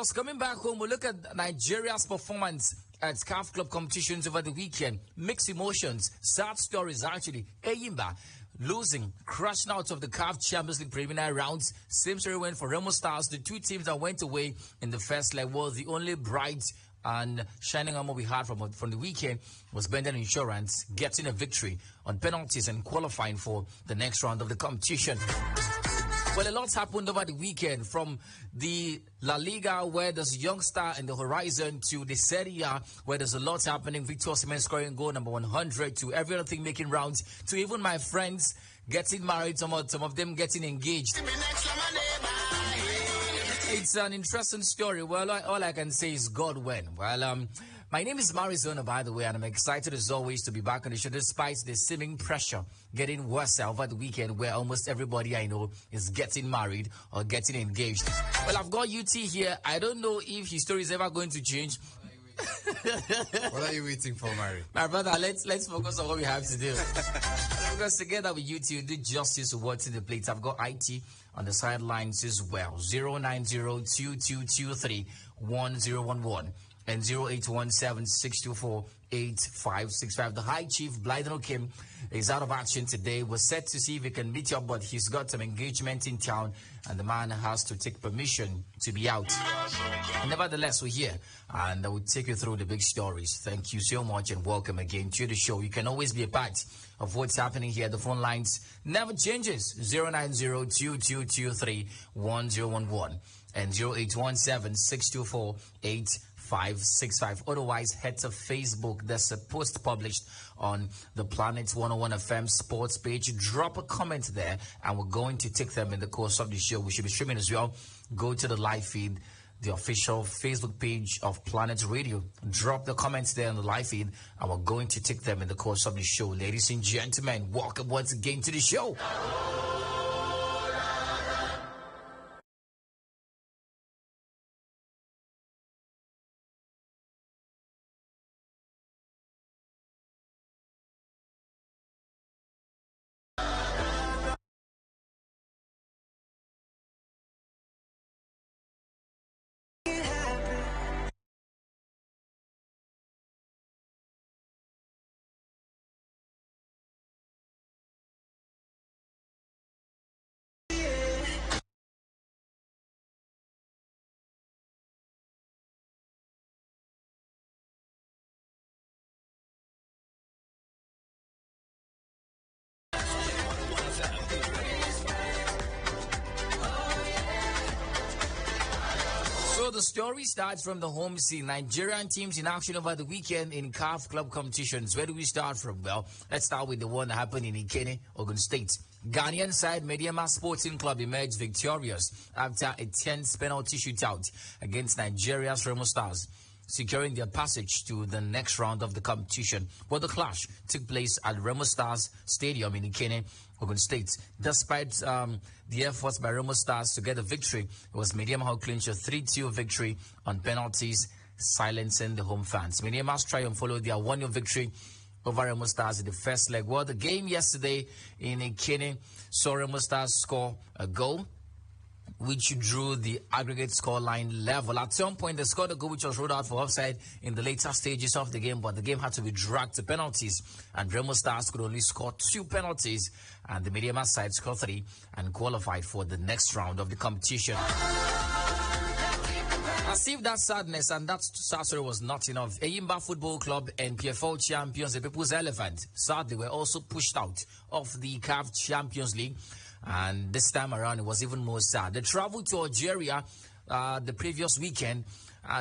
course, coming back home, we'll look at Nigeria's performance at CAF Club Competitions over the weekend. Mixed emotions, sad stories actually. Enyimba losing, crashing out of the CAF Champions League preliminary rounds. Same story went for Remo Stars. The two teams that went away in the first leg was the only bright and shining armor we had from the weekend was Bendel Insurance getting a victory on penalties and qualifying for the next round of the competition. Well, a lot's happened over the weekend, from the La Liga, where there's a young star in the horizon, to the Serie A, where there's a lot happening. Victor Osimhen scoring goal number 100, to every other thing making rounds, to even my friends getting married, some of them getting engaged. It's an interesting story. Well, all I can say is God when. Well, my name is Marizona, by the way, and I'm excited as always to be back on the show despite the seeming pressure getting worse over the weekend, where almost everybody I know is getting married or getting engaged. Well, I've got UT here. I don't know if his story is ever going to change. What are you waiting for, Mary? My brother, let's focus on what we have to do. Because together with UT, you do justice to what's in the plate. I've got IT on the sidelines as well. 090-2223-1011 and 0817-624-8565. The High Chief, Blyden Okim, is out of action today. We're set to see if he can meet up, but he's got some engagement in town, and the man has to take permission to be out. Nevertheless, we're here, and I will take you through the big stories. Thank you so much, and welcome again to the show. You can always be a part of what's happening here. The phone lines never changes. 090-2223-1011 and 0817-624-8565. Otherwise, head to Facebook. There's a post published on the Planet 101 FM sports page. Drop a comment there, and we're going to take them in the course of the show. We should be streaming as well. Go to the live feed, the official Facebook page of Planet Radio. Drop the comments there on the live feed, and we're going to take them in the course of the show. Ladies and gentlemen, welcome once again to the show. So the story starts from the home scene. Nigerian teams in action over the weekend in CAF Club Competitions. Where do we start from? Well, let's start with the one that happened in Ikene, Ogun State. Ghanaian side Mediama Sporting Club emerged victorious after a tense penalty shootout against Nigeria's Remo Stars, securing their passage to the next round of the competition. Well, the clash took place at Remo Stars Stadium in Ikene, Ogun State. Despite the efforts by Remo Stars to get a victory, it was Mediama who clinched a 3-2 victory on penalties, silencing the home fans. Mediama's triumph followed their 1-0 victory over Remo Stars in the first leg. Well, the game yesterday in Ikene saw Remo Stars score a goal, which drew the aggregate scoreline level. At some point, they scored a goal which was ruled out for offside in the later stages of the game, but the game had to be dragged to penalties, and Remo Stars could only score 2 penalties, and the Mediama side scored 3 and qualified for the next round of the competition. As if that sadness and that sad story was not enough, Enyimba Football Club and PFL champions, the People's Elephant, sadly were also pushed out of the CAF Champions League. And this time around, it was even more sad. They traveled to Algeria the previous weekend,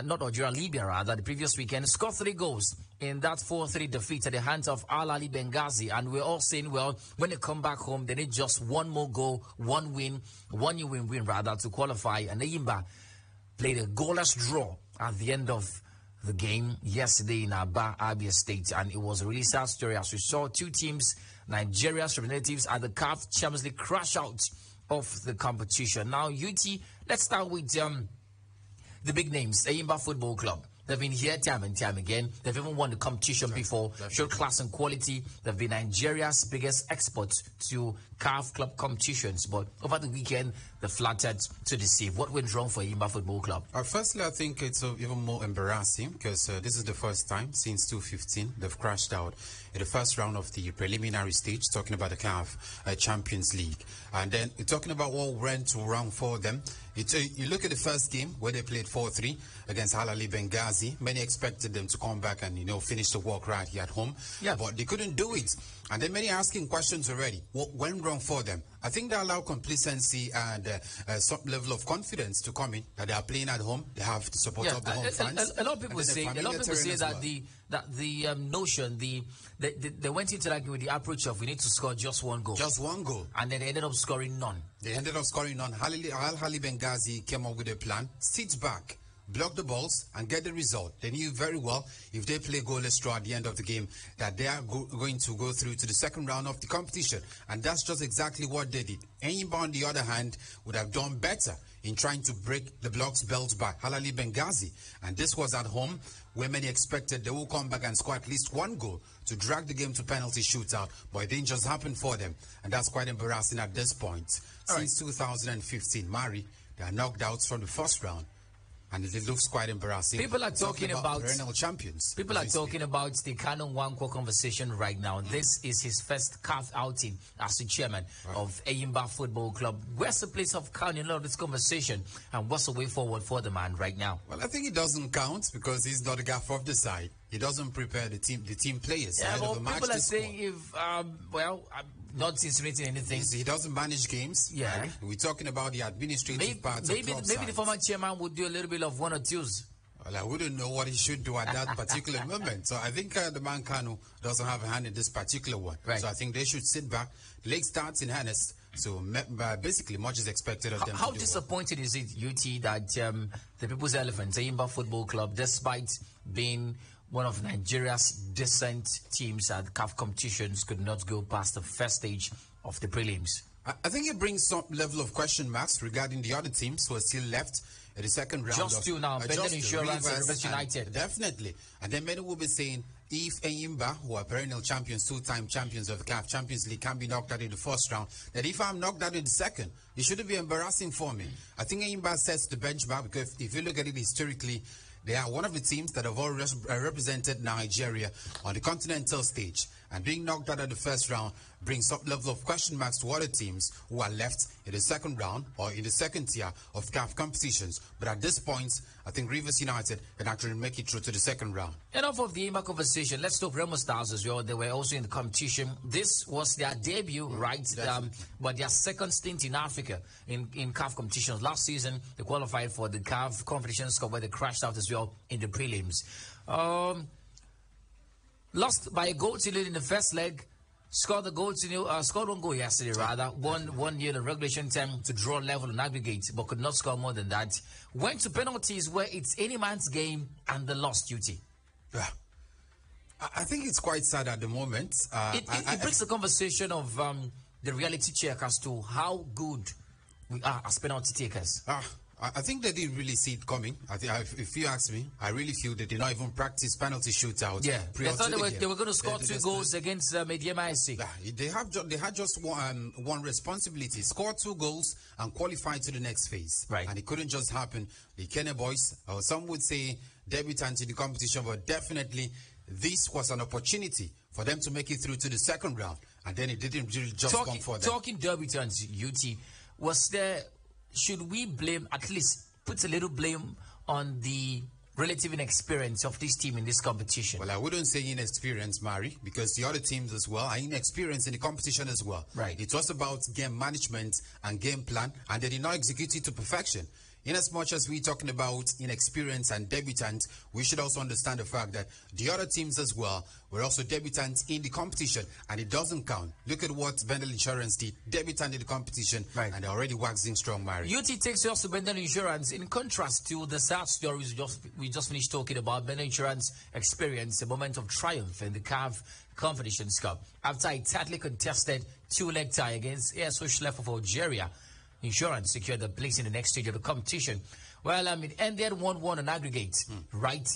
not Algeria, Libya rather, the previous weekend, scored 3 goals in that 4-3 defeat at the hands of Al Ali Benghazi. And we're all saying, well, when they come back home, they need just one more goal, one win, one new win rather, to qualify. And Enyimba played a goalless draw at the end of the game yesterday in Aba, Abia State. And it was a really sad story as we saw 2 teams, Nigeria's representatives at the CAF Champions League, crash out of the competition. Now, UT, let's start with the big names. Enyimba Football Club. They've been here time and time again. They've even won the competition before. Showed class and quality. They've been Nigeria's biggest exports to CAF Club Competitions. But over the weekend, they flattered to deceive. What went wrong for Enyimba Football Club? Firstly, I think it's even more embarrassing because this is the first time since 2015 they've crashed out in the first round of the preliminary stage, talking about the CAF Champions League. And then talking about what went wrong for them. You look at the first game where they played 4-3 against Halali Benghazi. Many expected them to come back and, finish the work right here at home. Yeah. But they couldn't do it. And then many asking questions already. What went wrong for them? I think they allow complacency and some level of confidence to come in, that they are playing at home. They have the support of the home fans. A lot of people say that the notion, they went into that game with the approach of we need to score just one goal. Just one goal. And then they ended up scoring none. They ended up scoring none. Al-Hali Benghazi came up with a plan, sit back, block the balls, and get the result. They knew very well if they play goalless draw at the end of the game that they are going to go through to the second round of the competition. And that's just exactly what they did. Enyimba, on the other hand, would have done better in trying to break the blocks built by Halali Benghazi. And this was at home, where many expected they will come back and score at least one goal to drag the game to penalty shootout. But it didn't just happen for them. And that's quite embarrassing at this point. Since 2015, Mari, they are knocked out from the first round. And it looks quite embarrassing. People are talking about perennial champions. People are talking about the Canon Nwankwo conversation right now. This is his first CAF outing as the chairman of Enyimba Football Club. Where's the place of Canon in all this conversation? And what's the way forward for the man right now? Well, I think it doesn't count because he's not the gaffer of the side. He doesn't prepare the team players. Yeah, well, people are saying if, not insinuating anything. He doesn't manage games. Yeah. Right? We're talking about the administrative part of maybe the former chairman would do a little bit of one or twos. Well, I wouldn't know what he should do at that particular moment. So I think the man Kanu doesn't have a hand in this particular one. Right. So I think they should sit back. The league starts in earnest. So basically, much is expected of them. How disappointed is it, UT, that the People's Elephants, Enyimba Football Club, despite being one of Nigeria's decent teams at CAF competitions, could not go past the first stage of the prelims? I think it brings some level of question marks regarding the other teams who are still left in the second round. Just two now, Bendel Insurance and Rivers United. Definitely. And then many will be saying, if Enyimba, who are perennial champions, two-time champions of the CAF Champions League, can be knocked out in the first round, that if I'm knocked out in the second, it shouldn't be embarrassing for me. I think Enyimba sets the benchmark because if you look at it historically, they are one of the teams that have always represented Nigeria on the continental stage. And being knocked out of the first round brings some level of question marks to other teams who are left in the second round or in the second tier of CAF competitions. But at this point, I think Rivers United can actually make it through to the second round. Enough of the Enyimba conversation. Let's talk Remo Stars as well. They were also in the competition. This was their debut, right? But their second stint in Africa in CAF competitions. Last season, they qualified for the CAF Competitions Cup where they crashed out as well in the prelims. Lost by a goal to lead in the first leg. Scored one goal yesterday, rather. 1-1 in regulation time to draw level and aggregate, but could not score more than that. Went to penalties where it's any man's game and they lost duty. Yeah. I think it's quite sad at the moment. It brings the conversation of the reality check as to how good we are as penalty takers. I think they didn't really see it coming. If you ask me, I really feel they did not even practice penalty shootouts. Yeah, they thought they were going to score two goals against Enyimba SC. They had just one responsibility: score 2 goals and qualify to the next phase. Right, and it couldn't just happen. The Kenya boys, or some would say debutants in the competition, but definitely this was an opportunity for them to make it through to the second round, and then it didn't really just come for them. Talking debutants, UT, was there? Should we blame, at least put a little blame on the relative inexperience of this team in this competition? Well, I wouldn't say inexperience, Mari, because the other teams as well are inexperienced in the competition as well. Right. It was about game management and game plan, and they did not execute it to perfection. In as much as we're talking about inexperience and debutants, we should also understand the fact that the other teams as well were also debutants in the competition, and it doesn't count. Look at what Bendel Insurance did, debutant in the competition, right, and they're already waxing strong, Mari. UT takes us to Bendel Insurance. In contrast to the sad stories we just finished talking about, Bendel Insurance experienced a moment of triumph in the CAF Competitions Cup after a tightly contested 2-leg tie against ASO Schleff of Algeria. Insurance secured a place in the next stage of the competition. Well, it ended 1-1 on aggregate, right?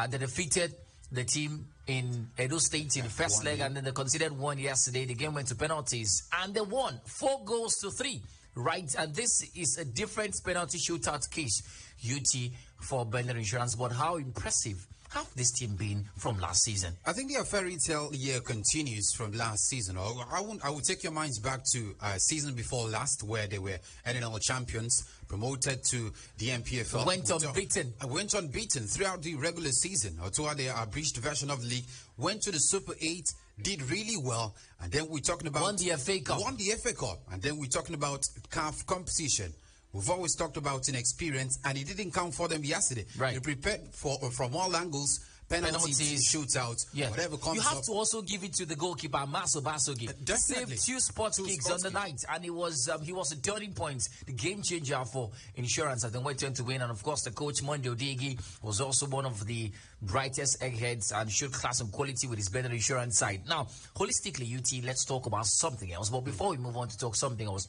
They defeated the team in Edo State in the first leg, and then they conceded one yesterday. The game went to penalties, and they won 4-3. Right, and this is a different penalty shootout case, UT, for Bendel Insurance. But how impressive have this team been from last season? I think their fairy tale year continues from last season. I would take your minds back to season before last, where they were NNL champions, promoted to the NPFL. Went unbeaten throughout the regular season, or throughout the abridged version of the league. Went to the Super 8, did really well, and then we're talking about... Won the FA Cup. And then we're talking about CAF competition. We've always talked about inexperience, and it didn't count for them yesterday. Right. They prepared from all angles, penalties, shootouts, whatever comes up. You have to also give it to the goalkeeper, Maso Basogi. Saved 2 sports kicks on the night, and he was a turning point, the game changer for Insurance, and then went on to win. And of course, the coach, Monday Odegi, was also one of the brightest eggheads and showed class and quality with his Bendel Insurance side. Now, holistically, UT, let's talk about something else. But before we move on to talk something else,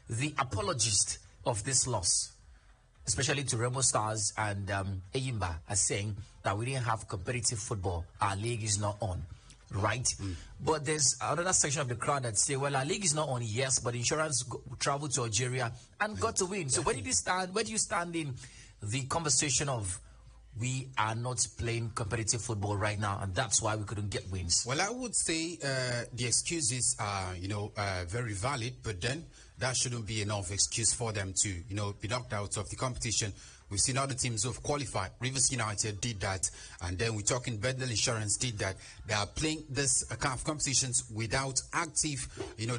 the apologist of this loss, especially to Remo Stars and Enyimba, are saying that we didn't have competitive football. Our league is not on, right? But there's another section of the crowd that say, well, our league is not on, yes, but Insurance traveled to Algeria and got to win. So where do you stand in the conversation of we are not playing competitive football right now, and that's why we couldn't get wins? Well, I would say the excuses are, very valid, but then that shouldn't be enough excuse for them to, be knocked out of the competition. We've seen other teams who've qualified. Rivers United did that, and then we're talking Bendel Insurance did that. They are playing this CAF competitions without active,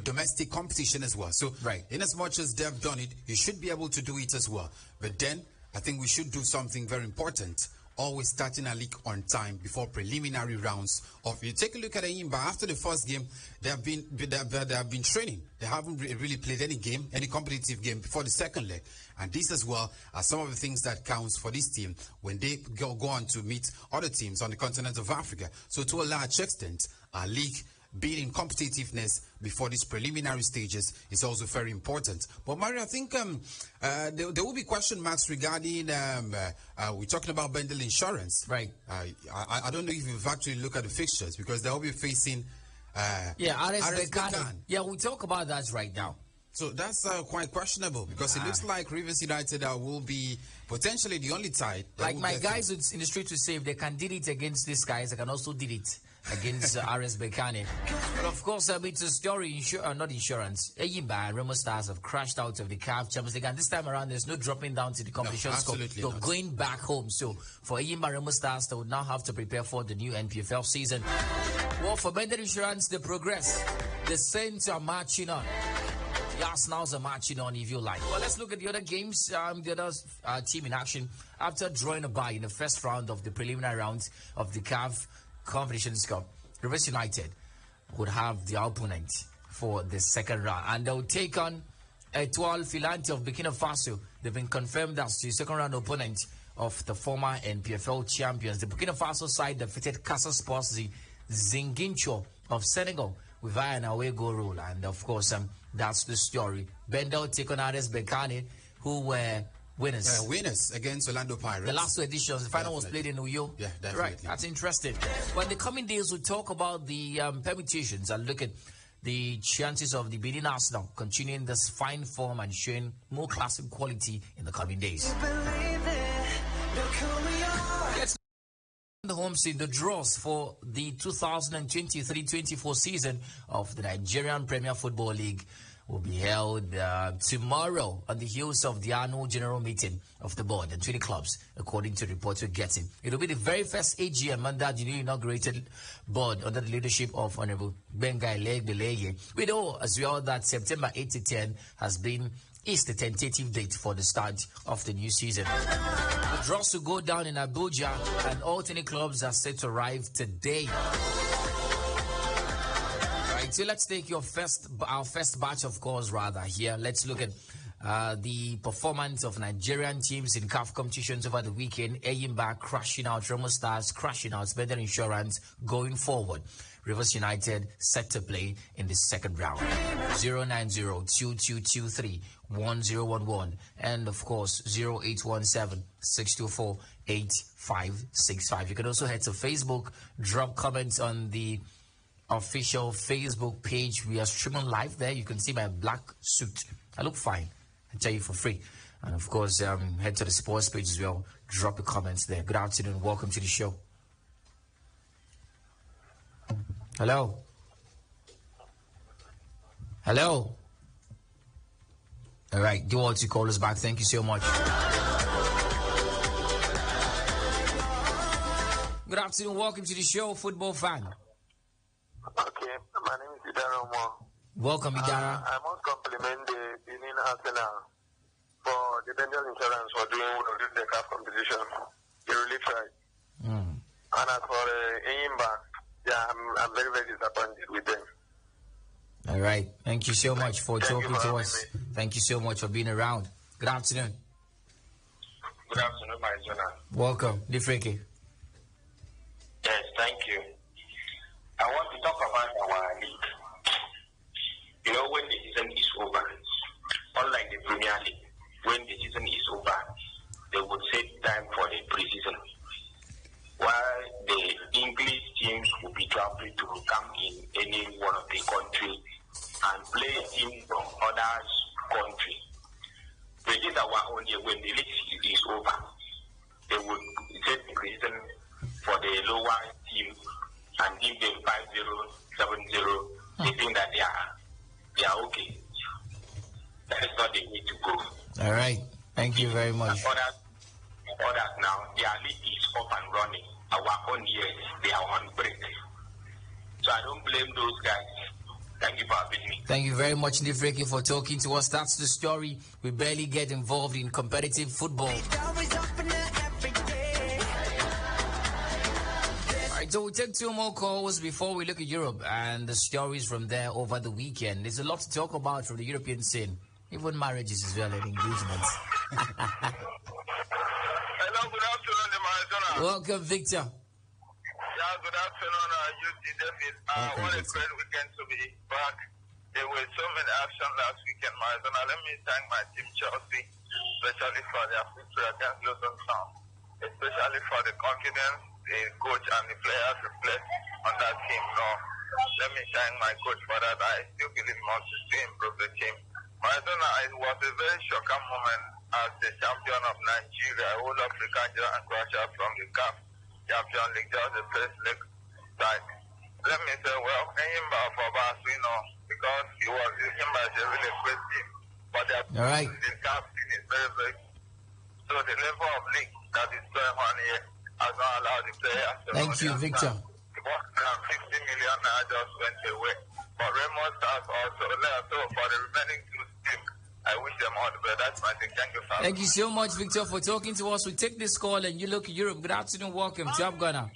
domestic competition as well. So, in as much as they've done it, you should be able to do it as well. But then, I think we should do something very important. Always starting a league on time before preliminary rounds of. You take a look at Enyimba. After the first game, they have been training. They haven't really played any competitive game before the second leg. And this as well are some of the things that counts for this team when they go on to meet other teams on the continent of Africa. So to a large extent, our league being competitiveness before these preliminary stages is also very important. But Mario, I think there will be question marks regarding we're talking about Bendel Insurance, right? I don't know if you've actually looked at the fixtures, because they'll be facing RS Berkane. Yeah, we'll talk about that right now. So that's quite questionable, because it looks like Rivers United will be potentially the only side. Like my guys in the street to say, if they can did it against these guys, they can also did it against RS Berkane. But of course, it's a story, not Insurance. Enyimba and Remo Stars have crashed out of the CAF Champions League, and this time around, there's no dropping down to the competition scope. They're going back home. So for Enyimba and Remo Stars, they would now have to prepare for the new NPFL season. Well, for Bendel Insurance, they progress. The Saints are marching on. The Arsenals are marching on, if you like. Well, let's look at the other games. The other team in action, after drawing a bye in the first round of the preliminary rounds of the CAF Competitions Cup, Rivers United would have the opponent for the second round, and they'll take on Etoile Filante of Burkina Faso. They've been confirmed as the second round opponent of the former NPFL champions. The Burkina Faso side defeated Casa Sports Zingincho of Senegal with an away goal rule, and of course that's the story. Bendel take on RS Berkane, who were winners. Winners against Orlando Pirates. The last two editions, the final was played in Uyo. Yeah, definitely. Right, that's interesting. Well, in the coming days, we'll talk about the permutations and look at the chances of the Benin Arsenal continuing this fine form and showing more classic quality in the coming days. Let's the home scene, the draws for the 2023-24 season of the Nigerian Premier Football League will be held tomorrow on the heels of the annual general meeting of the board and 20 clubs, according to reports we're getting. It will be the very first AGM under the new inaugurated board under the leadership of Honorable Bengai Beleye. We know as well that September 8 to 10 is the tentative date for the start of the new season. The draws will go down in Abuja, and all 20 clubs are set to arrive today. Right, so let's take our first batch of calls rather here. Let's look at the performance of Nigerian teams in CAF competitions over the weekend. Enyimba crashing out, Remo Stars crashing out, Bendel Insurance going forward. Rivers United set to play in the second round. 090-2223-1011 and of course 0817-624-8565. You can also head to Facebook, drop comments on the official Facebook page. We are streaming live there. You can see my black suit. I look fine. I tell you for free. And of course, head to the sports page as well. Drop the comments there. Good afternoon. Welcome to the show. Hello. Hello. All right. Do you want to call us back? Thank you so much. Good afternoon. Welcome to the show, football fan. Okay, my name is Idara Mo. Welcome, Idara. I must compliment the Benin Arsenal for the Bendel Insurance for doing well during the CAF competition. They really tried. And as for Enyimba, yeah, I'm very, very disappointed with them. All right. Thank you so much for talking to us. Thank you so much for being around. Good afternoon. Good afternoon, my son. Welcome, Difreke. Yes, thank you. I want to talk about our league. You know, when the season is over, unlike the Premier League, when the season is over, they would set time for the pre-season. While the English teams will be traveling to come in any one of the countries and play teams from other countries. But this is our own year. When the league is over, they would set the pre-season for the lower team and give them 5-0, 7-0. They think that they are okay. That is not the way to go. All right. Thank you very much. Others now, their league is up and running. Our own years, they are on break. So I don't blame those guys. Thank you for having me. Thank you very much, Nifreki, for talking to us. That's the story. We barely get involved in competitive football. All right, so we'll take two more calls before we look at Europe and the stories from there over the weekend. There's a lot to talk about from the European scene. Even marriages as well and engagements. Hello, good afternoon, Maradona. Welcome, Victor. Yeah, good afternoon, UC David. What a great weekend to be back. There were so many actions last weekend, Maradona. Let me thank my team, Chelsea, especially for their victory against Luton Town, especially for the confidence the coach and the players reflect on that team. No, let me thank my coach for that. I still believe more to improve the team. Maradona, it was a very shocking moment as the champion of Nigeria, whole African and Croatia from the CAF Champions League, just the first leg side. Let me say, well, Enyimba for us, because Enyimba is a really great team. But the CAF team is very, very. So the level of league that is going on here has not allowed the players to. Thank you, Victor. The 150 million just went away. But Remo Stars also, so for the remaining two teams, I wish them all the best. That's my thing. Thank you, sir. Thank you so much, Victor, for talking to us. We take this call and you look at Europe. Good afternoon. Welcome. Job Ghana. Mali,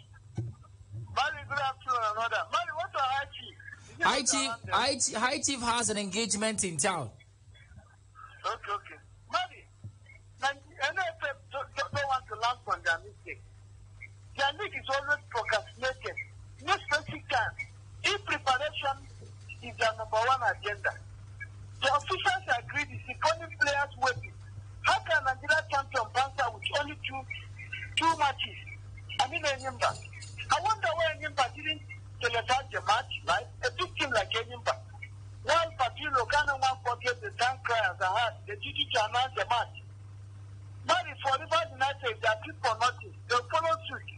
good afternoon, another. Mali, what's our High Chief? High Chief has an engagement in town. Okay. Mali, NFF don't want to learn from their mistake. Their league is always procrastinated. No specific time. In preparation is their number one agenda. The officials agreed it's economic players waiting. How can Nigeria champion bounce with only two matches? I mean, Enyimba. I wonder why Enyimba didn't televise the match, right? A big team like Enyimba. While Patino Ghana won't forget the tank cryers I had, they didn't announce the match. But if for Rivers United, they are fit for nothing. They'll follow suit.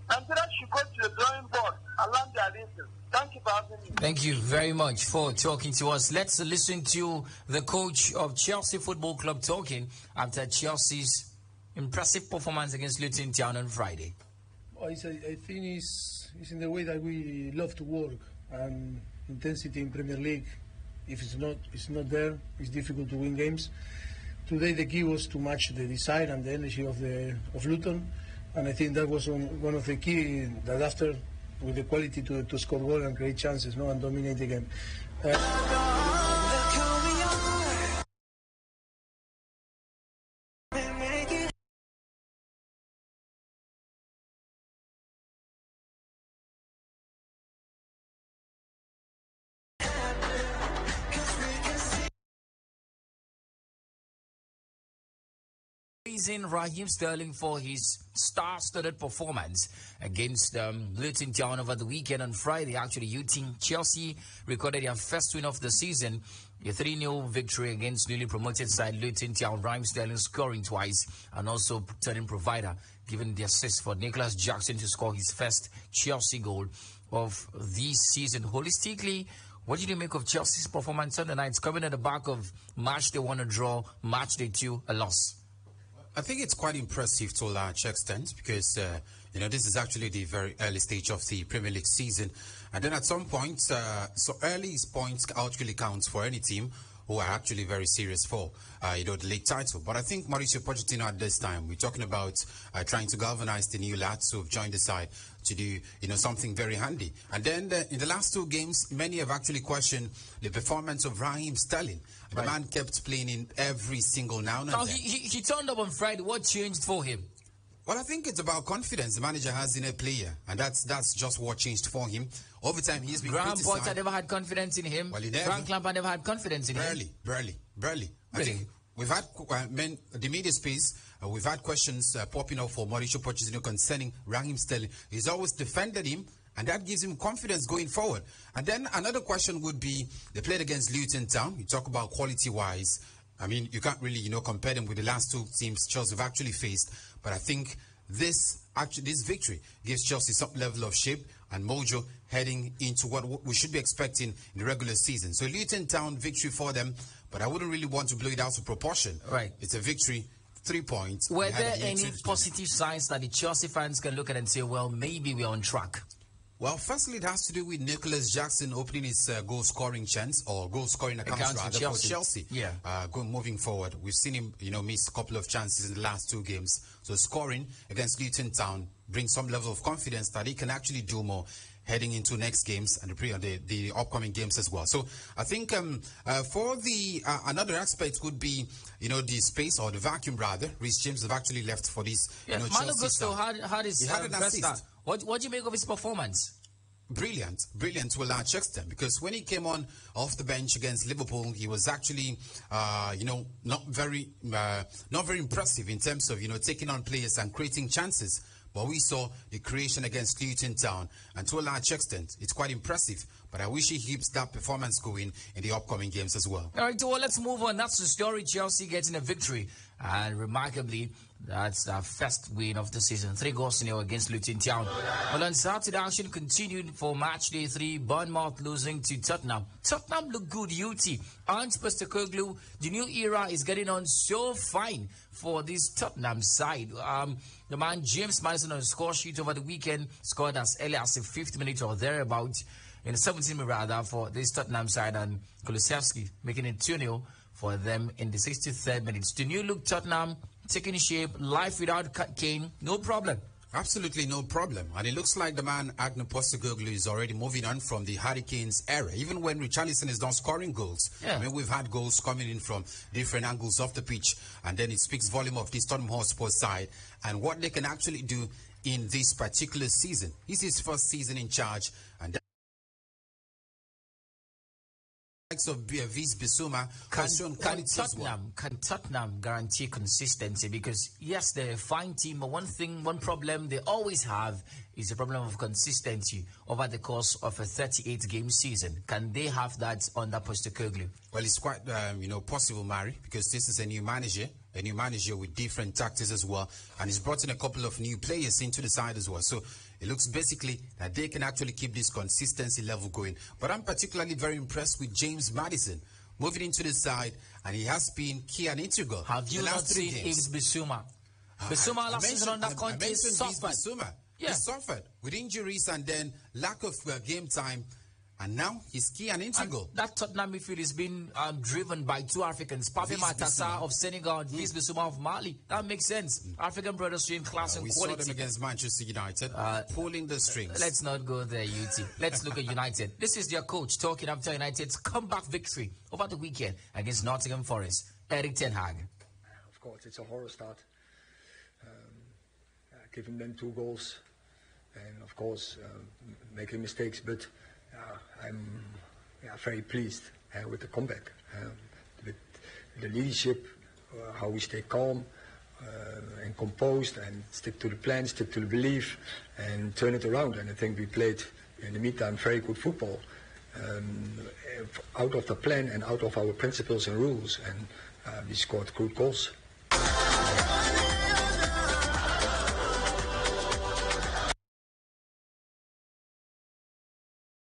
Nigeria should go to the drawing board and learn their reasons. Thank you for having me. Thank you very much for talking to us. Let's listen to the coach of Chelsea Football Club talking after Chelsea's impressive performance against Luton Town on Friday. Well, I think it's in the way that we love to work, and intensity in Premier League. If it's not there, it's difficult to win games. Today the key was to match the desire and the energy of Luton, and I think that was one of the key that after, with the quality to score goal and create chances, and dominate the game. praising Raheem Sterling for his star-studded performance against Luton Town over the weekend. On Friday, actually, Chelsea recorded their first win of the season, a 3-0 victory against newly promoted side Luton Town. Raheem Sterling scoring twice and also turning provider, giving the assist for Nicholas Jackson to score his first Chelsea goal of this season. Holistically, what did you make of Chelsea's performance Sunday night? It's coming at the back of match day 1 a draw, match day 2 a loss. I think it's quite impressive to a large extent because, this is actually the very early stage of the Premier League season. And then at some point, so early points actually counts for any team who are actually very serious for, the league title. But I think Mauricio Pochettino at this time, we're talking about trying to galvanize the new lads who have joined the side to do, something very handy. And then in the last 2 games, many have actually questioned the performance of Raheem Sterling. The man kept playing in every single now and then. He turned up on Friday. What changed for him? Well, I think it's about confidence the manager has in a player, and that's just what changed for him. Over time, he's been Graham criticized. Potter never had confidence in him. Well, he never. Frank Lampard never had confidence in him. Barely. I think we've had the media space. We've had questions popping up for Mauricio Pochettino concerning Raheem Sterling. He's always defended him, and that gives him confidence going forward. And then another question would be, they played against Luton Town. You talk about quality-wise. I mean, you can't really, compare them with the last 2 teams Chelsea have actually faced. But I think this victory gives Chelsea some level of shape and mojo heading into what we should be expecting in the regular season. So Luton Town victory for them, but I wouldn't really want to blow it out of proportion. Right. It's a victory, 3 points. Were there any positive signs that the Chelsea fans can look at and say, well, maybe we're on track? Well, firstly, it has to do with Nicholas Jackson opening his goal-scoring chance or goal-scoring accounts rather for Chelsea. Yeah. Moving forward, we've seen him, miss a couple of chances in the last 2 games. So scoring against Luton Town brings some level of confidence that he can actually do more heading into next games and the upcoming games as well. So I think for the another aspect would be the space or the vacuum rather. Reece James have actually left for this. Malo Gusto had his best start. What do you make of his performance? Brilliant to a large extent, because when he came on off the bench against Liverpool, he was actually, not very impressive in terms of, taking on players and creating chances. But we saw the creation against Luton Town, and to a large extent, it's quite impressive. But I wish he keeps that performance going in the upcoming games as well. All right, well, let's move on. That's the story. Chelsea getting a victory. And remarkably, that's the first win of the season. 3-0 against Luton Town. Well, on Saturday, action continued for match day 3. Bournemouth losing to Tottenham. Tottenham look good, UT. Ant Postecoglou, the new era is getting on so fine for this Tottenham side. The man James Maddison on the score sheet over the weekend scored as early as the 5th minute or thereabouts. In the 17th minute rather for this Tottenham side, and Kulusevski making it 2-0 for them in the 63rd minute. The new look Tottenham taking shape, life without Kane, no problem. Absolutely no problem. And it looks like the man, Agnew Postecoglou, is already moving on from the Hurricanes era. Even when Richarlison is not scoring goals. Yeah. I mean, we've had goals coming in from different angles off the pitch. And then it speaks volume of this Tottenham Hotspur side and what they can actually do in this particular season. This is his first season in charge. And of Vis Bissouma can Tottenham guarantee consistency? Because yes, they're a fine team, but one problem they always have is the problem of consistency over the course of a 38-game season. Can they have that under Postecoglou? Well, it's quite possible, Mari, because this is a new manager with different tactics as well, and he's brought in a couple of new players into the side as well. So it looks basically that they can actually keep this consistency level going. But I'm particularly very impressed with James Maddison moving into the side, and he has been key and integral. Have you not seen Vis Bissouma? Bissouma last season on that contest suffered. He suffered with injuries and then lack of game time. And now he's key and integral. And that Tottenham midfield is being driven by 2 Africans, Pape Matassa of Senegal and Vis Bissouma of Mali. That makes sense. African brothers showing class and quality. We saw them against Manchester United, pulling the strings. Let's not go there, UT. Let's look at United. This is their coach talking after United's comeback victory over the weekend against Nottingham Forest. Erik ten Hag. Of course, it's a horror start. Giving them 2 goals and, of course, making mistakes, but I'm very pleased with the comeback, with the leadership, how we stay calm, and composed and stick to the plan, stick to the belief, and turn it around. And I think we played in the meantime very good football, out of the plan and out of our principles and rules, and we scored good goals.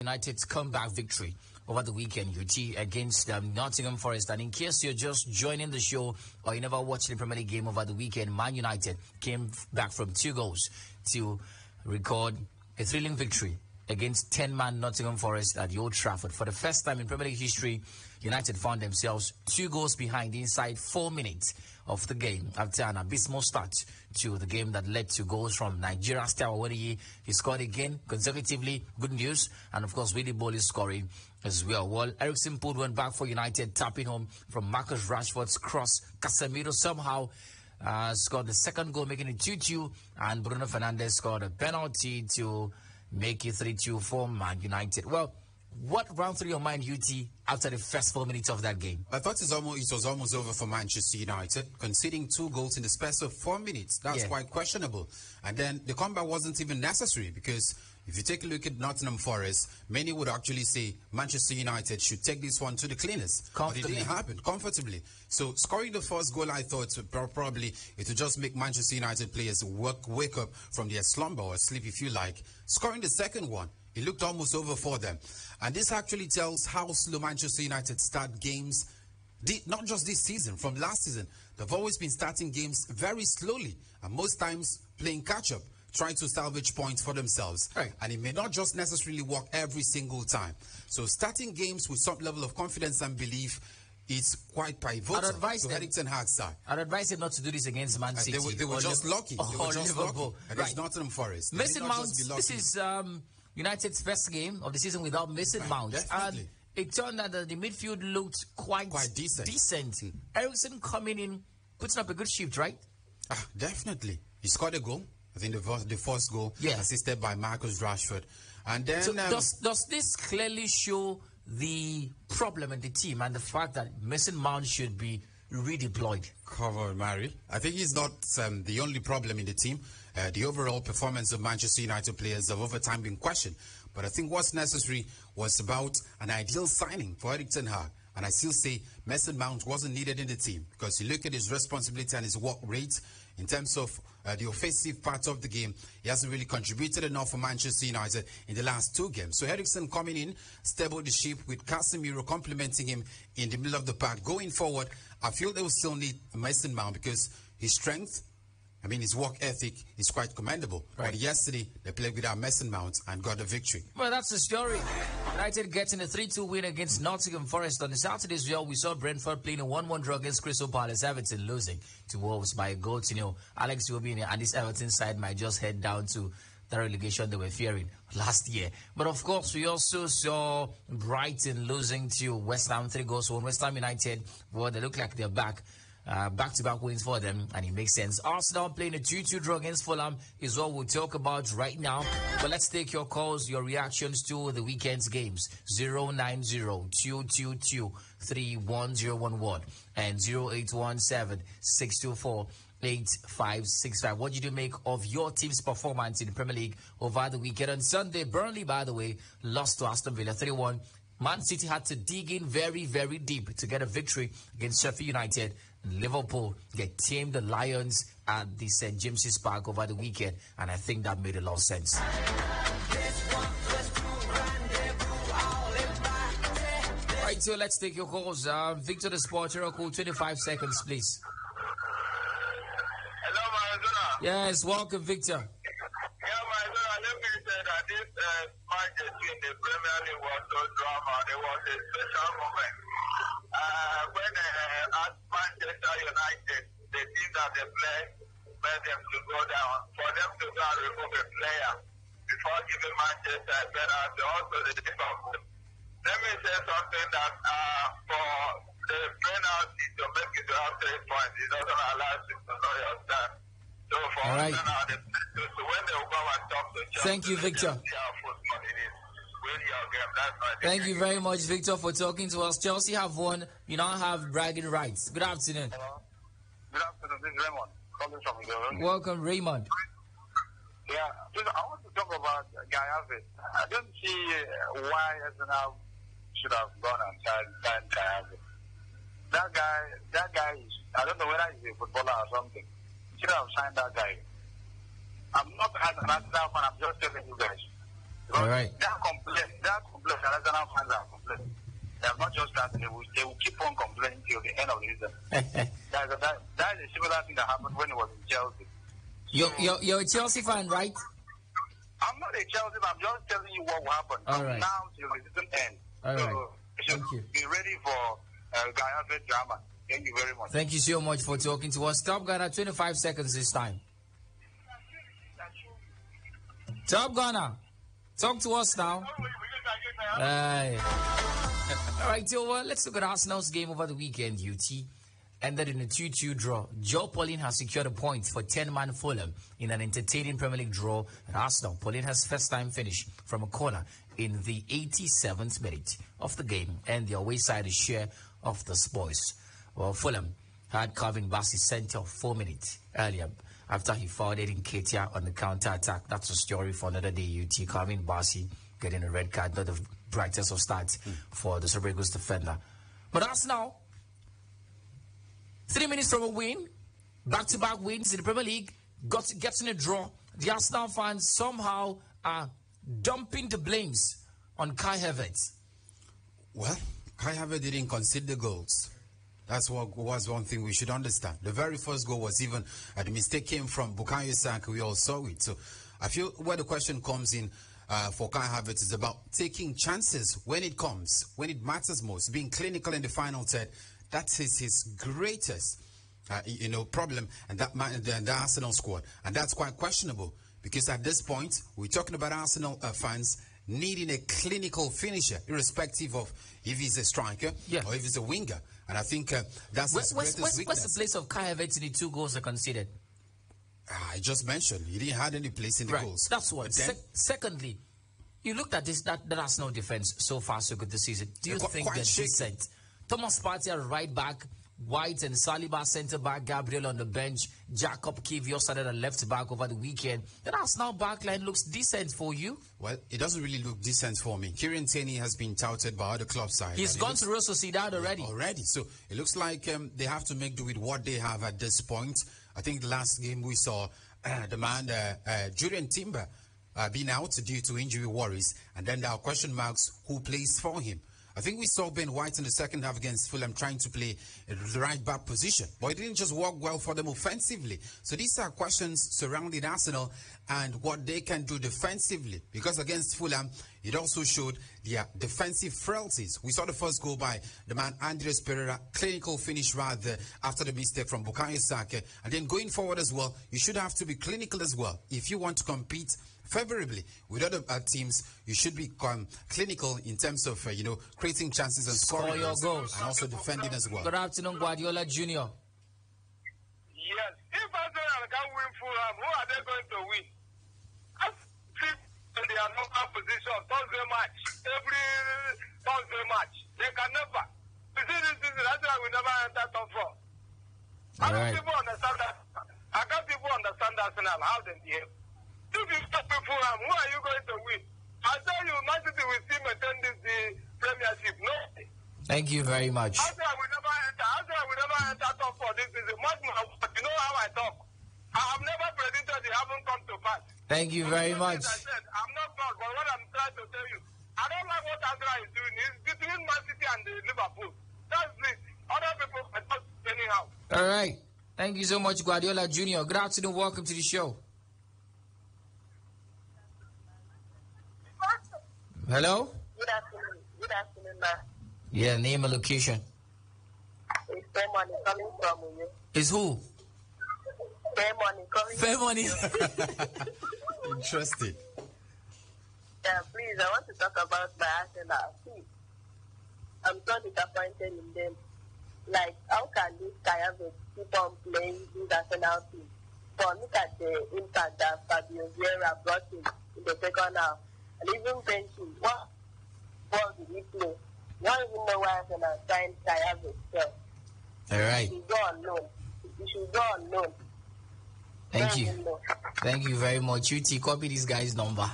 United's comeback victory over the weekend, UT, against Nottingham Forest. And in case you're just joining the show or you never watched the Premier League game over the weekend, Man United came back from 2 goals to record a thrilling victory against 10-man Nottingham Forest at the Old Trafford. For the first time in Premier League history, United found themselves 2 goals behind inside 4 minutes of the game after an abysmal start to the game that led to goals from Nigeria's Tawa Waniyi. He scored again consecutively. Good news. And of course, Willy Ball is scoring as well. Well, Ericsson pulled one back for United, tapping home from Marcus Rashford's cross. Casemiro somehow scored the second goal, making it 2-2. And Bruno Fernandes scored a penalty to make it 3-2 for Man United. Well, what ran through your mind, UT, after the first 4 minutes of that game? I thought it was almost over for Manchester United, conceding 2 goals in the space of 4 minutes. That's quite questionable. And then the comeback wasn't even necessary, because if you take a look at Nottingham Forest, many would actually say Manchester United should take this one to the cleaners. But it didn't happen comfortably. So scoring the first goal, I thought probably it would just make Manchester United players wake up from their slumber or sleep, if you like. Scoring the second one, it looked almost over for them. And this actually tells how slow Manchester United start games, not just this season, from last season. They've always been starting games very slowly, and most times playing catch-up, trying to salvage points for themselves. Right. And it may not just necessarily work every single time. So starting games with some level of confidence and belief is quite pivotal to Erik ten Hag's side. I'd advise him not to do this against Man City. They were just lucky. They were just Liverpool. lucky against Nottingham Forest. Mason Mount, this is United's first game of the season without Mason Mount. Definitely. And it turned out that the midfield looked quite decent. Ericsson coming in, putting up a good shift, right? Definitely. He scored a goal. I think the first goal, assisted by Marcus Rashford. And then so does this clearly show the problem in the team and the fact that Mason Mount should be redeployed? Cover Mary. I think he's not the only problem in the team. The overall performance of Manchester United players have over time been questioned. But I think what's necessary was about an ideal signing for Erik ten Hag. And I still say Mason Mount wasn't needed in the team, because you look at his responsibility and his work rate in terms of the offensive part of the game. He hasn't really contributed enough for Manchester United in the last 2 games. So Ericsson coming in, stable the ship with Casemiro complementing him in the middle of the pack. Going forward, I feel they will still need Mason Mount, because his strength, his work ethic is quite commendable. Right. But yesterday, they played without Mason Mount and got a victory. Well, that's the story. United getting a 3-2 win against Nottingham Forest. On the Saturday as well, we saw Brentford playing a 1-1 draw against Crystal Palace. Everton losing to Wolves by a goal to Alex Iwobi and this Everton side might just head down to the relegation they were fearing last year. But of course, we also saw Brighton losing to West Ham 3-1. West Ham United, well, they look like they're back. Back-to-back wins for them, and it makes sense. Arsenal playing a 2-2 draw against Fulham is what we'll talk about right now. But let's take your calls, your reactions to the weekend's games. 090-222-31011 and 0817-624-8565. What did you make of your team's performance in the Premier League over the weekend? On Sunday, Burnley, by the way, lost to Aston Villa 3-1. Man City had to dig in very, very deep to get a victory against Sheffield United. And Liverpool tamed the Lions at the St. James's Park over the weekend, and I think that made a lot of sense. Right, so let's take your calls. Victor the Sport Oracle, 25 seconds, please. Hello, Maradona. Yes, welcome, Victor. Yeah, Maradona, let me say that this match between the Premier League was so drama. It was a special moment. When at Manchester United, the team that they play made them to go down. For them to go and remove a player before giving Manchester a penalty, also the difference. Let me say something that for the penalty to make it to have 3 points, it doesn't allow you to know your stand. So for all right. So when they will go and talk to Chelsea, thank you, Victor. Thank you very much, Victor, for talking to us. Chelsea have won. You now have bragging rights. Good afternoon. Hello. Good afternoon. This is Remo. calling from Gorondi. Welcome, Raymond. Yeah, I want to talk about Guy Harvey. I don't see why Arsenal should have gone and signed Guy Harvey. That guy is, I don't know whether he's a footballer or something. Should have signed that guy. I'm not an Arsenal fan, I'm just telling you guys. Because all right. That complaint, Arsenal fans are complaining. They have not just started, they will keep on complaining till the end of the season. That is a similar thing that happened when he was in Chelsea. You're a Chelsea fan, right? I'm not a Chelsea fan, I'm just telling you what will happen all right. now till the season ends. All so, right. Thank you. Be ready for Guy Harvey drama. Thank you very much. Thank you so much for talking to us. Top Gunner, 25 seconds this time. Top Gunner, talk to us now. All right, so let's look at Arsenal's game over the weekend, UT. Ended in a 2-2 draw. Joe Pauline has secured a point for 10-man Fulham in an entertaining Premier League draw at Arsenal. Pauline has first-time finish from a corner in the 87th minute of the game, and the away side is share of the spoils. Well, Fulham had Calvin Bassey sent off 4 minutes earlier after he fouled in Ketia on the counter-attack. That's a story for another day, UT. Calvin Bassey getting a red card, not the brightest of starts for the Super Eagles defender. But Arsenal, 3 minutes from a win, back-to-back wins in the Premier League, gets in a draw. The Arsenal fans somehow are dumping the blames on Kai Havertz. Well, Kai Havertz didn't concede the goals. That's what was one thing we should understand. The very first goal was even the mistake came from Bukayo Saka. We all saw it. So I feel where the question comes in for Kai Havertz is about taking chances when it comes, when it matters most, being clinical in the final third. That is his greatest, problem, and that the Arsenal squad, and that's quite questionable because at this point we're talking about Arsenal fans needing a clinical finisher, irrespective of if he's a striker or if he's a winger. And I think that's his greatest weakness. What's the place of Kai Havertz in the 2 goals are conceded? I just mentioned he didn't have any place in the goals. That's one. Secondly, you looked at that Arsenal defense so far so good this season. Do you think they're decent? Thomas Partey at right back, White and Saliba centre back, Gabriel on the bench, Jacob Kivior started at left back over the weekend. The Arsenal backline looks decent for you. Well, it doesn't really look decent for me. Kieran Tierney has been touted by other club side. He's gone to Real Sociedad already. So it looks like they have to make do with what they have at this point. I think the last game we saw the man, Julian Timber, being out due to injury worries. And then there are question marks who plays for him. I think we saw Ben White in the second half against Fulham trying to play the right back position, but it didn't just work well for them offensively. So these are questions surrounding Arsenal and what they can do defensively, because against Fulham, it also showed their defensive frailties. We saw the first goal by the man Andres Pereira, clinical finish rather after the mistake from Bukayo Saka. And then going forward as well, you should have to be clinical as well. If you want to compete favorably with other teams, you should be clinical in terms of creating chances and scoring your goals and also defending as well. Good afternoon, Guardiola Jr. Yes, if Arsenal can win Fulham, who are they going to win? In their normal position, Thursday match, every Thursday match, they can never. You see this season, Arsenal will never enter top 4. I can't people understand Arsenal, how they behave. If you stop Fulham, who are you going to win? I tell you, Man City will still maintain the Premiership. No. Thank you very much. Arsenal will never enter top 4 this season. You know how I talk. I have never predicted they haven't come to pass. Thank you very much. I said, I'm not proud, but what I'm trying to tell you, I don't like what Arsenal is doing. It's between Man City and Liverpool. That's it. Other people are just anyhow. All right. Thank you so much, Guardiola Jr. Good afternoon. Welcome to the show. Hello? Good afternoon, ma'am. Yeah, name and location. It's Fair Money coming from you. Is who? Fair Money coming Fair Money. Interesting. Yeah, please, I want to talk about my Arsenal. See, I'm so disappointed in them. Like, how can this guy have a keep on playing this Arsenal team? But look at the impact that Fabio Vieira brought in the second half. And even benching, what did he play? You don't even know why Arsenal signed Kai Havertz. All right. He should go on loan. Thank you. Thank you very much. UT, copy this guy's number. All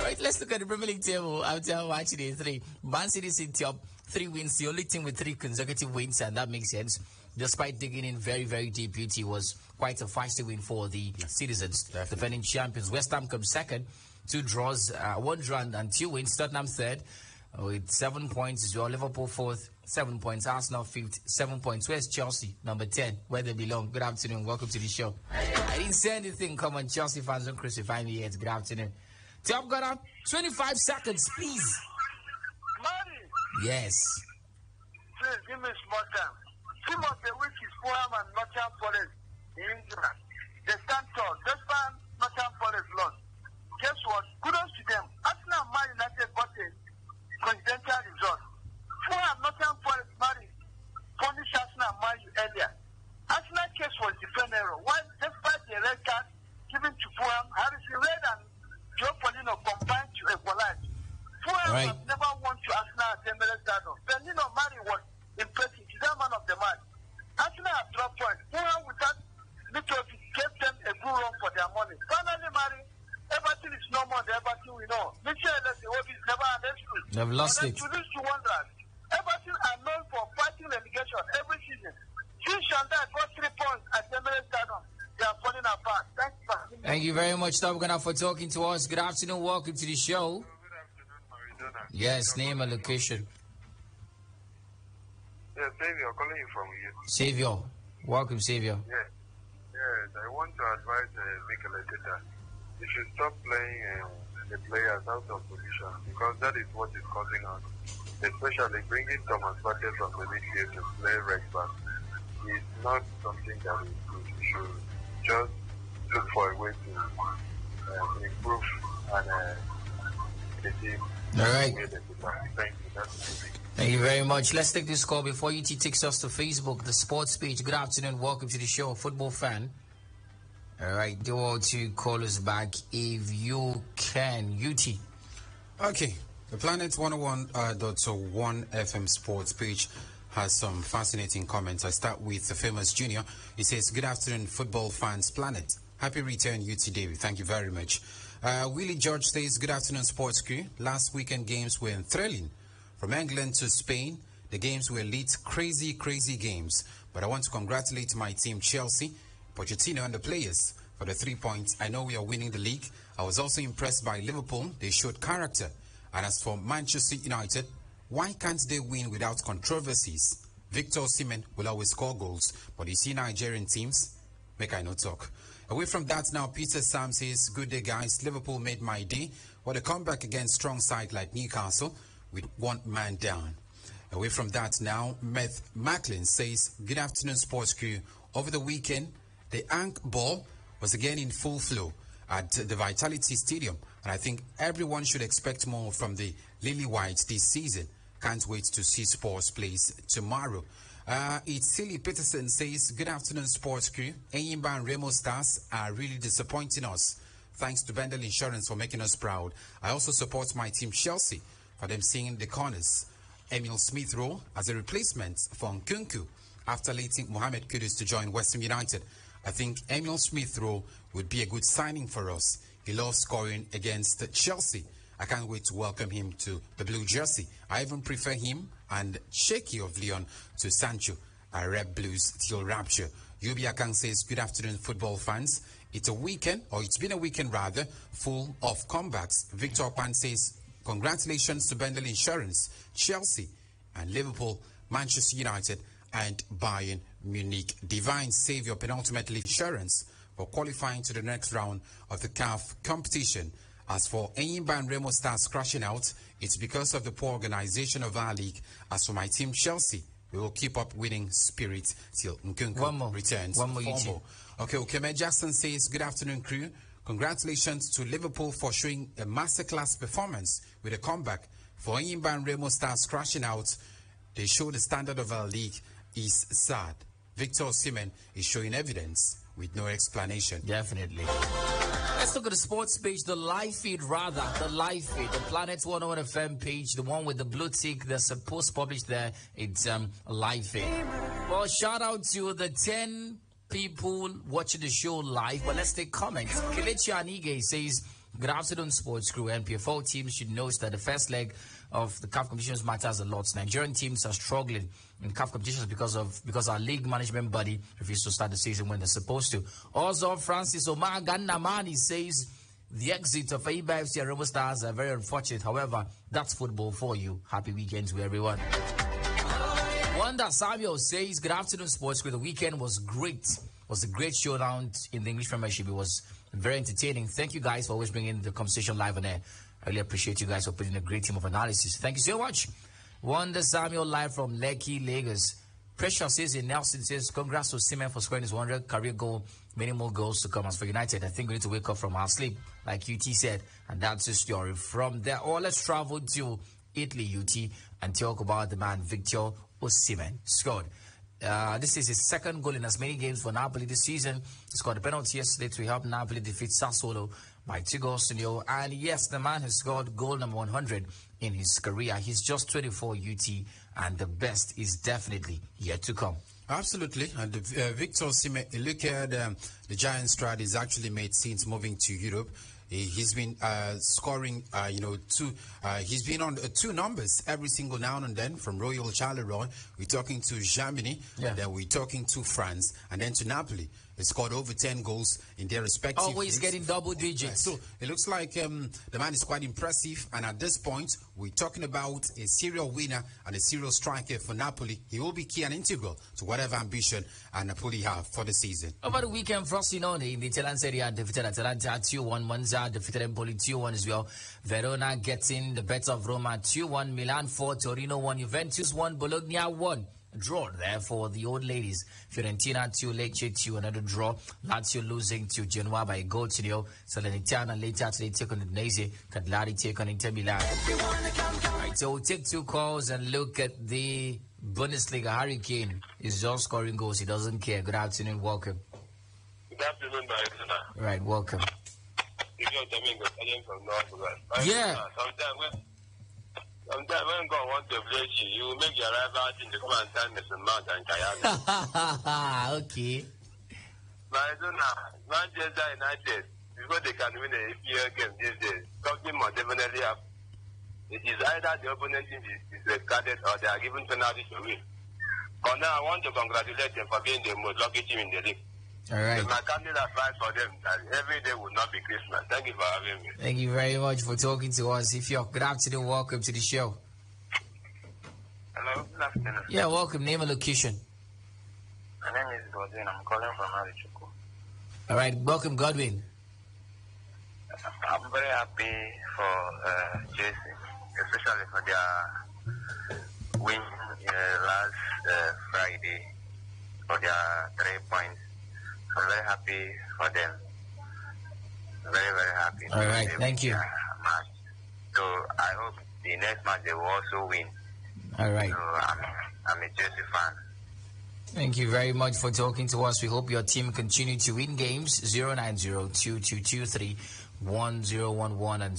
right, let's look at the Premier League table after watching day 3. Man City is in top, 3 wins, the only team with 3 consecutive wins, and that makes sense. Despite digging in very, very deep, UT was quite a feisty win for the citizens. Definitely. Defending champions. West Ham comes second, 2 draws, 1 draw and 2 wins. Tottenham third with 7 points as well. Liverpool fourth, 7 points. Arsenal fifth, 7 points. Where's Chelsea? Number 10, where they belong. Good afternoon. Welcome to the show. I didn't say anything. Come on, Chelsea fans, don't crucify me yet. Good afternoon. Top Gunner, 25 seconds, please. Money. Yes. Please give me small time. Team of the week is Fulham and Nottingham Forest in England. They stand tall. Despite Nottingham Forest lost. Guess what? Kudos to them. Arsenal and Man United got a coincidental result. Fulham and Nottingham Forest married punished Arsenal and Man U earlier. Arsenal case was different error. While despite the red card given to Fulham, Harrison Red and Joe Polino combined to equalize. Fulham has never won to Arsenal at Emirates Stadium. Bendel Insurance was impressive. He's the man of the match. Arsenal have dropped points. Fulham without Mitrovic gave them a good run for their money. Finally, Mari, Everton is no more the Everton we know. Michel is never an excuse. They've lost it. To lose to Wanderers. Everton are known for fighting relegation every season. Since Shanda got 3 points at Emirates Stadium, they are falling apart. Thanks for Thank you very much, Top Gunner, for talking to us. Good afternoon. Welcome to the show. Good afternoon, Maridona. Yes, name and location. Yeah, Savior, calling you from you. Savior. Welcome, Savior. Yes, I want to advise Mikel Arteta. He should stop playing the players out of position because that is what is causing us. Especially bringing Thomas Partey from the midfield to play right back is not something that is good. We should just look for a way to improve and the team. All right. Thank you. That's it. Thank you very much. Let's take this call before UT takes us to Facebook, the sports page. Good afternoon. Welcome to the show, football fan. All right, do all to call us back if you can. UT. Okay, the Planet 101.1 FM sports page has some fascinating comments. I start with the famous Junior. He says, good afternoon, football fans, Planet. Happy return, UT David. Thank you very much. Willie George says, good afternoon, sports crew. Last weekend games were thrilling. From England to Spain, the games were lit, crazy games. But I want to congratulate my team, Chelsea, Pochettino and the players for the 3 points. I know we are winning the league. I was also impressed by Liverpool. They showed character. And as for Manchester United, why can't they win without controversies? Victor Osimhen will always score goals, but you see Nigerian teams, make I no talk. Away from that now, Peter Sam says, good day guys, Liverpool made my day. What a comeback against strong side like Newcastle with 1 man down. Away from that now, Meth Macklin says, good afternoon sports crew. Over the weekend, the Ankh ball was again in full flow at the Vitality Stadium. And I think everyone should expect more from the Lily Whites this season. Can't wait to see Sports Place tomorrow. It's Silly Peterson says, good afternoon sports crew. Enyimba and Remo Stars are really disappointing us. Thanks to Bendel Insurance for making us proud. I also support my team Chelsea for them seeing the corners. Emil Smith Rowe as a replacement for Nkunku after letting Mohamed Kudus to join West Ham United. I think Emil Smith Rowe would be a good signing for us. He loves scoring against Chelsea. I can't wait to welcome him to the blue jersey. I even prefer him and Shaky of Leon to Sancho. I rep blues till rapture. Yubi Akang says, good afternoon football fans. It's a weekend, or it's been a weekend rather, full of comebacks. Victor Pan says, congratulations to Bendel Insurance, Chelsea and Liverpool, Manchester United and Bayern Munich. Divine Savior Penultimate Insurance for qualifying to the next round of the CAF competition. As for Enyimba and Remo Stars crashing out, it's because of the poor organization of our league. As for my team Chelsea, we will keep up winning spirit till Nkunku returns. One more. Okay, Okeme Jackson says, good afternoon crew. Congratulations to Liverpool for showing a masterclass performance with a comeback. For Enyimba and Remo Stars crashing out, they show the standard of our league is sad. Victor Osimhen is showing evidence with no explanation. Definitely. Let's look at the sports page, the live feed rather, the Planet 101 FM page, the one with the blue tick. There's a post published there. It's a live feed. Well, shout out to the 10 people watching the show live, but let's take comments. Kelechi Anige says, good afternoon, sports crew. NPFL teams should know that the first leg of the CAF competitions matters a lot. Nigerian teams are struggling in CAF competitions because our league management body refused to start the season when they're supposed to. Also, Francis Omar Gannamani says, the exit of Enyimba FC and Remo Stars are very unfortunate. However, that's football for you. Happy weekend to everyone. Wanda Samuel says, good afternoon, sports crew. The weekend was great. It was a great showdown in the English Premiership. It was very entertaining. Thank you guys for always bringing the conversation live on air. I really appreciate you guys for putting a great team of analysis. Thank you so much. Wanda Samuel live from Lekki, Lagos. Precious says in Nelson says, congrats to Osimhen for scoring his 100 career goal. Many more goals to come. As for United, I think we need to wake up from our sleep, like UT said. And that's the story. From there, let's travel to Italy, UT, and talk about the man, Victor Osimhen. Scored. This is his second goal in as many games for Napoli this season. He scored a penalty yesterday to help Napoli defeat Sassuolo by 2-0. And yes, the man has scored goal number 100 in his career. He's just 24 UT, and the best is definitely yet to come. Absolutely. And Victor Osimhen, look at the giant stride he's actually made since moving to Europe. He's been scoring, he's been on two numbers every single now and then, from Royal Charleroi. We're talking to Germany, and then we're talking to France, and then to Napoli. He scored over 10 goals in their respective always leagues. Getting double digits. So it looks like the man is quite impressive. And at this point, we're talking about a serial winner and a serial striker for Napoli. He will be key and integral to whatever ambition Napoli have for the season. Over the weekend, Frosinone in the Italian Serie A defeated Atalanta 2-1. Monza defeated Empoli 2-1 as well. Verona getting the better of Roma 2-1. Milan 4, Torino 1, Juventus 1, Bologna 1. Draw there for the old ladies. Fiorentina 2, Lecce 2, another draw. Lazio losing to Genoa by a goal to 0. Salernitana later today take on Udinese. Cagliari take on Inter Milan. Right, so we'll take two calls and look at the Bundesliga. Harry Kane is just scoring goals. He doesn't care. Good afternoon. Welcome. Good afternoon, Barcelona. Right, welcome. Yeah. Sometimes when God wants to bless you, you will make your arrival in the quarantine Mr. Mount and Kayana. Okay. Maradona, Manchester United, before they can win a EPL game these days, something must definitely happen. It is either the opponent team is discarded or they are given penalties to win. For now, I want to congratulate them for being the most lucky team in the league. All right. So my candid advice for them that every day will not be Christmas. Thank you for having me. Thank you very much for talking to us. If you're good afternoon, welcome to the show. Hello, good afternoon. Yeah, welcome. Name and location. My name is Godwin. I'm calling from Arichuku. All right, welcome, Godwin. I'm very happy for Chelsea, especially for their win last Friday for their 3 points. I'm very happy for them. Very, very happy. All right, thank you. Match. So I hope the next match they will also win. All right. So I'm a Chelsea fan. Thank you very much for talking to us. We hope your team continue to win games. 090-2223-1011 and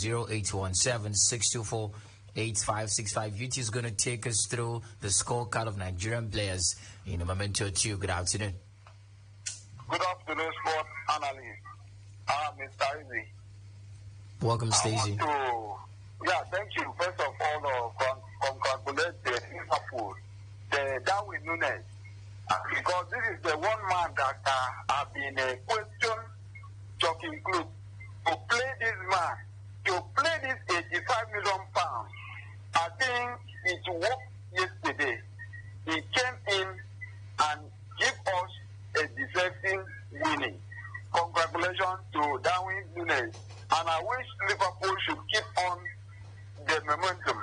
0817-624-8565. UT is going to take us through the scorecard of Nigerian players in a moment or two. Good afternoon. Good afternoon, sport analyst. Mr. Izzy. Welcome, Stacey. Thank you. First of all, congratulate the Liverpool, the Darwin Núñez, because this is the one man that have been a question to include to play this man, to play this 85 million pounds. I think it worked yesterday. He came in and gave us a deserving winning. Congratulations to Darwin Núñez, and I wish Liverpool should keep on the momentum.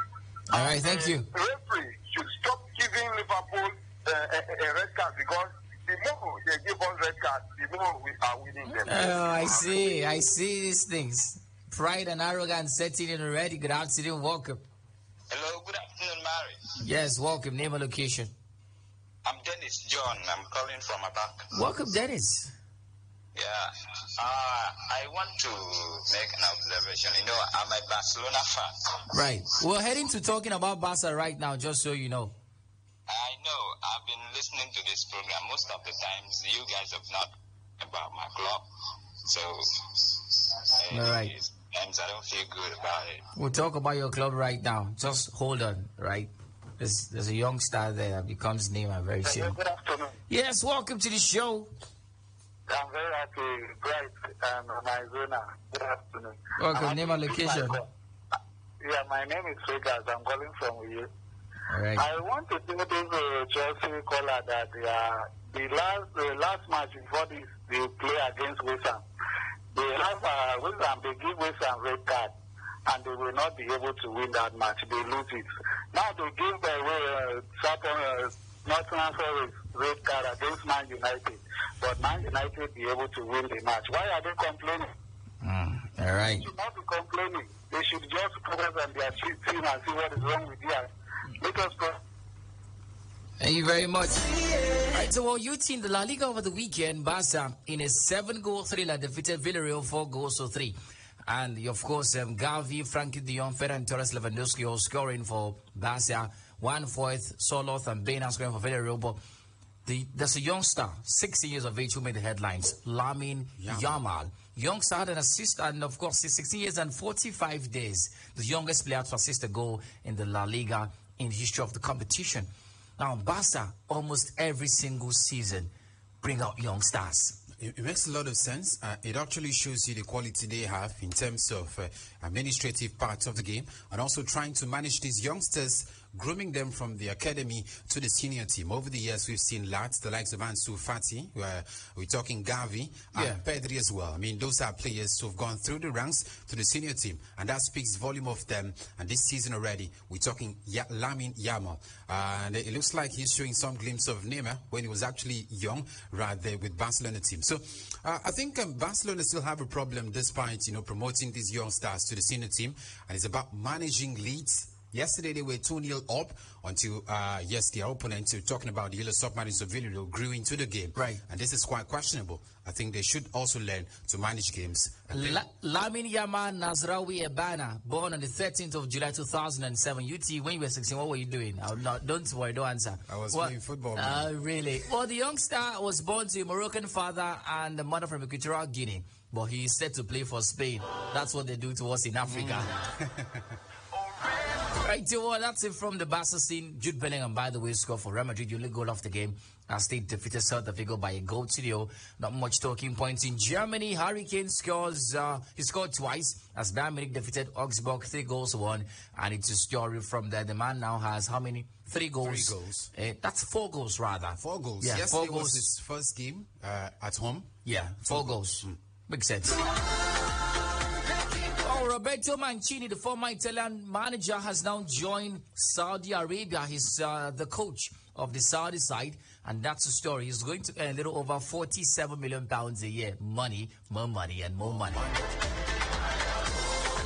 All right, thank you. The referee should stop giving Liverpool a red card, because the more they give us red cards, the more we are winning them. Oh, I see these things. Pride and arrogance setting in already. Good afternoon, welcome. Hello, good afternoon, Mary. Yes, welcome. Name and location. I'm Dennis John. I'm calling from Abak. Welcome, Dennis. Yeah, I want to make an observation. You know, I'm a Barcelona fan. Right. We're heading to talking about Barca right now, just so you know. I know. I've been listening to this program. Most of the times, you guys have not about my club. So, all right. Times I don't feel good about it. We'll talk about your club right now. Just hold on, right? There's a young star there that becomes Neymar very soon. Good afternoon. Yes, welcome to the show. I'm very happy, bright, and Arizona. Good afternoon. Welcome, name and location. Yeah, my name is Vegas. I'm calling from you. All right. I want to tell this Chelsea caller that the last match before this, they play against West Ham. They have West Ham, they give West Ham red card, and they will not be able to win that match. They lose it. Now they give Nottingham Forest red card against Man United, but Man United be able to win the match. Why are they complaining? All right. They should not be complaining. They should just focus on their team and see what is wrong with their. Thank you very much. All right, so our youth team, the La Liga over the weekend, Barca in a 7-goal thriller defeated Villarreal 4-3. And of course, Gavi, Frankie de Jong, Ferran Torres, Lewandowski all scoring for Barca. 1/4, Soloth and Bain scoring for Villarreal. But there's a youngster, 16 years of age, who made the headlines, Lamine Yamal. Youngster had an assist, and of course, he's 16 years and 45 days. The youngest player to assist a goal in the La Liga in the history of the competition. Now, Barca, almost every single season, bring out young stars. It makes a lot of sense. It actually shows you the quality they have in terms of administrative parts of the game, and also trying to manage these youngsters, grooming them from the academy to the senior team. Over the years, we've seen lads, the likes of Ansu Fati, we're talking Gavi, and Pedri as well. I mean, those are players who've gone through the ranks to the senior team, and that speaks volume of them. And this season already, we're talking Lamine Yamal. And it looks like he's showing some glimpse of Neymar when he was actually young, right there with Barcelona team. So I think Barcelona still have a problem despite, promoting these young stars to the senior team. And it's about managing leads. Yesterday, they were 2-0 up until, their opponents, we're talking about the Yellow Submarines of Villarreal, grew into the game. Right. And this is quite questionable. I think they should also learn to manage games. Lamine Yamal Nazraoui Ebana, born on the 13th of July 2007. UT, when you were 16, what were you doing? Don't worry, don't answer. I was playing football. Really? Well, the youngster was born to a Moroccan father and a mother from Equatorial Guinea. But he is set to play for Spain. That's what they do to us in Africa. Right, well, that's it from the Barca scene. Jude Bellingham, by the way, scored for Real Madrid. The only goal of the game as they defeated Celta Vigo by a goal to 0. Not much talking points in Germany. Harry Kane scores. He scored twice as Bayern Munich defeated Augsburg 3-1. And it's a story from there. The man now has how many? 3 goals. 3 goals. That's 4 goals rather. 4 goals. Yeah, yes, 4 it goals. was his first game at home. Yeah, 4 goals. Makes sense. Roberto Mancini, the former Italian manager, has now joined Saudi Arabia. He's the coach of the Saudi side, and that's the story. He's going to earn a little over £47 million a year. Money, more money, and more money.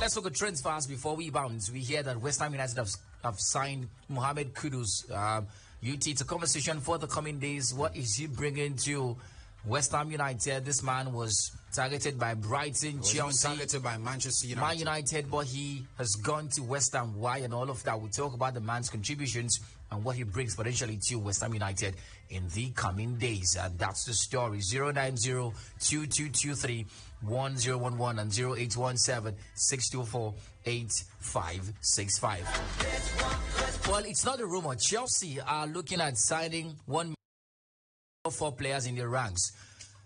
Let's look at trends fast before we bounce. We hear that West Ham United have signed Mohamed Kudus. UT, it's a conversation for the coming days. What is he bringing to West Ham United? This man was targeted by Brighton, Chelsea, targeted by Manchester United. Man United, but he has gone to West Ham. Why and all of that? We'll talk about the man's contributions and what he brings potentially to West Ham United in the coming days. And that's the story. 090-2223-1011 and 0817-624-8565. Well, it's not a rumor. Chelsea are looking at signing 4 players in their ranks.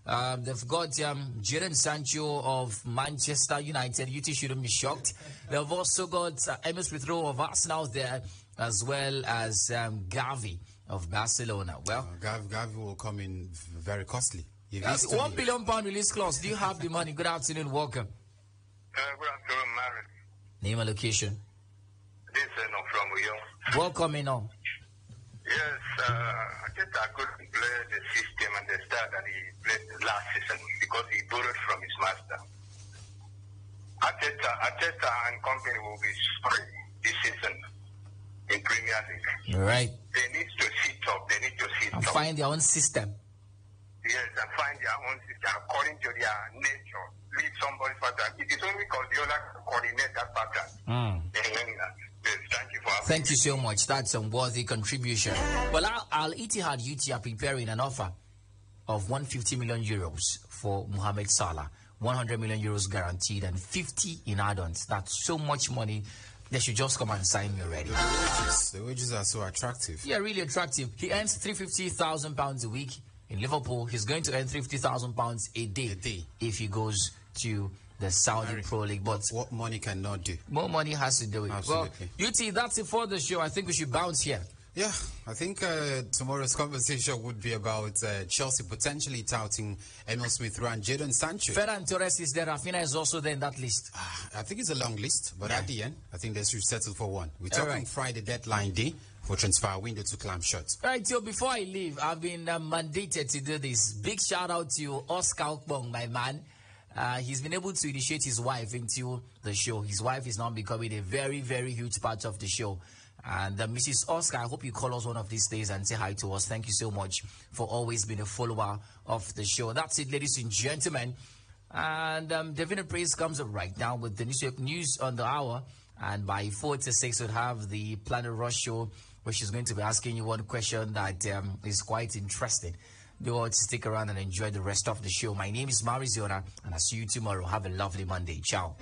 They've got Jadon Sancho of Manchester United. UT shouldn't be shocked. They've also got Emil Smith-Rowe of Arsenal there, as well as Gavi of Barcelona. Well, Gavi will come in very costly. £1 billion release clause. Do you have the money? Good afternoon. Welcome. Good afternoon, Mary. Name and location. This is from Uyo. Welcome, Eno. Yes, I think I couldn't play the system and the style that he played last season because he borrowed from his master. Arteta and company will be sorry this season in Premier League. All right. They need to sit up. And find their own system. Yes, and find their own system according to their nature. Leave somebody pattern. It is only Guardiola to coordinate that pattern in England. Yes, thank you for far. Thank you so much. That's a worthy contribution. Well, Al Ittihad UT are preparing an offer of 150 million euros for Mohamed Salah. 100 million euros guaranteed and 50 in add-ons. That's so much money. They should just come and sign me already. The wages are so attractive. Yeah, really attractive. He earns £350,000 a week in Liverpool. He's going to earn £350,000 a day if he goes to the Saudi Pro League. But what money cannot do? More money has to do it. Absolutely. Well, UT, that's it for the show. I think we should bounce here. Yeah, I think tomorrow's conversation would be about Chelsea potentially touting Emil Smith-Rowe and Jadon Sancho. Ferran Torres is there. Rafinha is also there in that list. I think it's a long list, but at the end, I think they should settle for one. We're talking right. Friday deadline day for transfer window to clamp shut. All right, so before I leave, I've been mandated to do this. Big shout out to Oscar Okpong, my man. He's been able to initiate his wife into the show. His wife is now becoming a very, very huge part of the show. And Mrs. Oscar, I hope you call us one of these days and say hi to us. Thank you so much for always being a follower of the show. That's it, ladies and gentlemen. And Devina Praise comes up right now with the news on the hour. And by 4 to 6, we'll have the Planet Rush show, where she's going to be asking you one question that is quite interesting. Do want to stick around and enjoy the rest of the show. My name is Mariziona, and I'll see you tomorrow. Have a lovely Monday. Ciao.